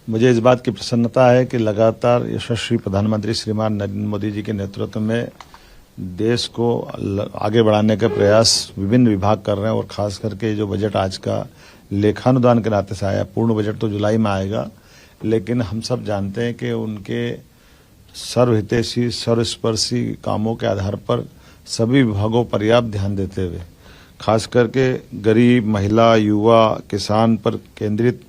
मुझे इस बात की प्रसन्नता है कि लगातार यशस्वी प्रधानमंत्री श्रीमान नरेंद्र मोदी जी के नेतृत्व में देश को आगे बढ़ाने का प्रयास विभिन्न विभाग कर रहे हैं और खास करके जो बजट आज का लेखानुदान के नाते से आया, पूर्ण बजट तो जुलाई में आएगा, लेकिन हम सब जानते हैं कि उनके सर्वहितैषी सर्वस्पर्शी कामों के आधार पर सभी विभागों पर्याप्त ध्यान देते हुए खास करके गरीब, महिला, युवा, किसान पर केंद्रित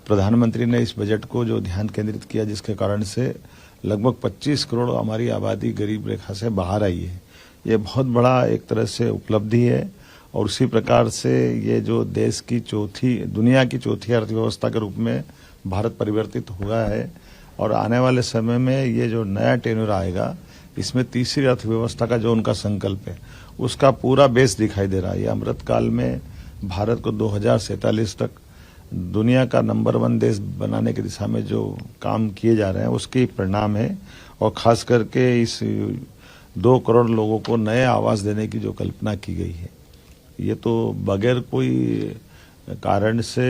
प्रधानमंत्री ने इस बजट को जो ध्यान केंद्रित किया, जिसके कारण से लगभग 25 करोड़ हमारी आबादी गरीब रेखा से बाहर आई है। ये बहुत बड़ा एक तरह से उपलब्धि है और उसी प्रकार से ये जो देश की दुनिया की चौथी अर्थव्यवस्था के रूप में भारत परिवर्तित हुआ है और आने वाले समय में ये जो नया टेन्योर आएगा, इसमें तीसरी अर्थव्यवस्था का जो उनका संकल्प है, उसका पूरा बेस दिखाई दे रहा है। ये अमृतकाल में भारत को 2047 तक दुनिया का नंबर 1 देश बनाने की दिशा में जो काम किए जा रहे हैं, उसके परिणाम है। और खास करके इस 2 करोड़ लोगों को नए आवास देने की जो कल्पना की गई है, ये तो बगैर कोई कारण से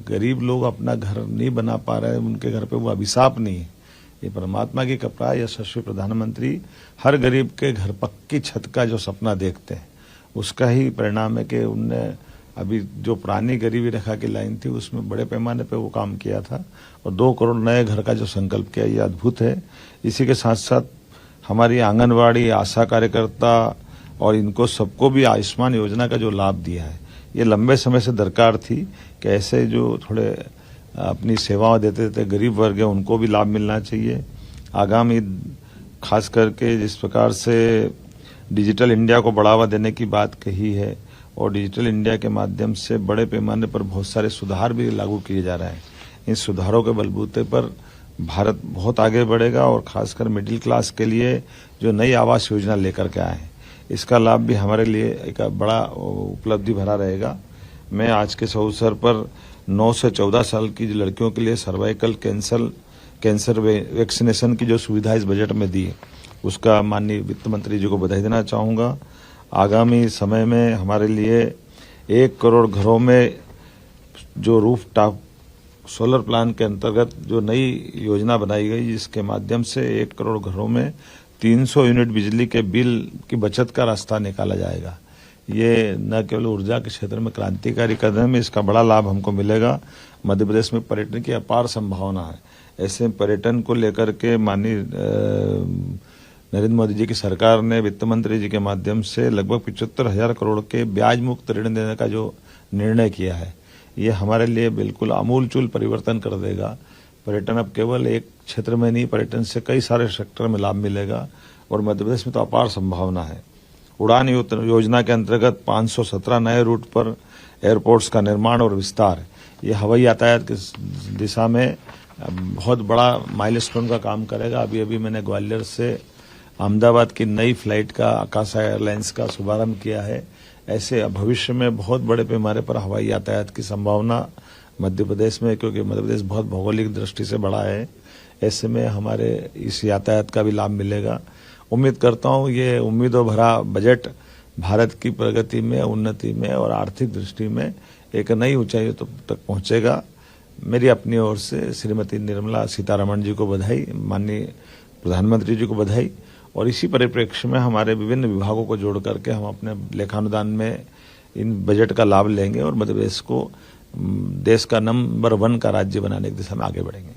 गरीब लोग अपना घर नहीं बना पा रहे हैं, उनके घर पे वो अभिशाप नहीं है, ये परमात्मा की कृपा है। यशस्वी प्रधानमंत्री हर गरीब के घर पक्की छत का जो सपना देखते हैं, उसका ही परिणाम है कि उनने अभी जो पुरानी गरीबी रेखा की लाइन थी, उसमें बड़े पैमाने पे वो काम किया था और 2 करोड़ नए घर का जो संकल्प किया, ये अद्भुत है। इसी के साथ साथ हमारी आंगनवाड़ी, आशा कार्यकर्ता और इनको सबको भी आयुष्मान योजना का जो लाभ दिया है, ये लंबे समय से दरकार थी कि ऐसे जो थोड़े अपनी सेवाएं देते देते गरीब वर्ग है, उनको भी लाभ मिलना चाहिए। आगामी खास करके जिस प्रकार से डिजिटल इंडिया को बढ़ावा देने की बात कही है और डिजिटल इंडिया के माध्यम से बड़े पैमाने पर बहुत सारे सुधार भी लागू किए जा रहे हैं, इन सुधारों के बलबूते पर भारत बहुत आगे बढ़ेगा और खासकर मिडिल क्लास के लिए जो नई आवास योजना लेकर के आए हैं, इसका लाभ भी हमारे लिए एक बड़ा उपलब्धि भरा रहेगा। मैं आज के इस अवसर पर 9 से 14 साल की लड़कियों के लिए सर्वाइकल कैंसर वैक्सीनेशन की जो सुविधा इस बजट में दी है, उसका माननीय वित्त मंत्री जी को बधाई देना चाहूँगा। आगामी समय में हमारे लिए 1 करोड़ घरों में जो रूफ टॉप सोलर प्लान के अंतर्गत जो नई योजना बनाई गई, जिसके माध्यम से 1 करोड़ घरों में 300 यूनिट बिजली के बिल की बचत का रास्ता निकाला जाएगा। ये न केवल ऊर्जा के क्षेत्र में क्रांतिकारी कदम है, इसका बड़ा लाभ हमको मिलेगा। मध्य प्रदेश में पर्यटन की अपार संभावना है। ऐसे पर्यटन को लेकर के माननीय नरेंद्र मोदी जी की सरकार ने वित्त मंत्री जी के माध्यम से लगभग 75,000 करोड़ के ब्याज मुक्त ऋण देने का जो निर्णय किया है, ये हमारे लिए बिल्कुल आमूलचूल परिवर्तन कर देगा। पर्यटन अब केवल एक क्षेत्र में नहीं, पर्यटन से कई सारे सेक्टर में लाभ मिलेगा और मध्य प्रदेश में तो अपार संभावना है। उड़ान योजना के अंतर्गत 517 नए रूट पर एयरपोर्ट्स का निर्माण और विस्तार, ये हवाई यातायात की दिशा में बहुत बड़ा माइलस्टोन का काम करेगा। अभी मैंने ग्वालियर से अहमदाबाद की नई फ्लाइट का आकाशा एयरलाइंस का शुभारंभ किया है। ऐसे भविष्य में बहुत बड़े पैमाने पर हवाई यातायात की संभावना मध्य प्रदेश में, क्योंकि मध्य प्रदेश बहुत भौगोलिक दृष्टि से बड़ा है, ऐसे में हमारे इस यातायात का भी लाभ मिलेगा। उम्मीद करता हूँ ये उम्मीदों भरा बजट भारत की प्रगति में, उन्नति में और आर्थिक दृष्टि में एक नई ऊंचाई तक पहुंचेगा। मेरी अपनी ओर से श्रीमती निर्मला सीतारमण जी को बधाई, माननीय प्रधानमंत्री जी को बधाई। और इसी परिप्रेक्ष्य में हमारे विभिन्न विभागों को जोड़ करके हम अपने लेखानुदान में इन बजट का लाभ लेंगे और मध्य प्रदेश को देश का नंबर 1 का राज्य बनाने की दिशा में आगे बढ़ेंगे।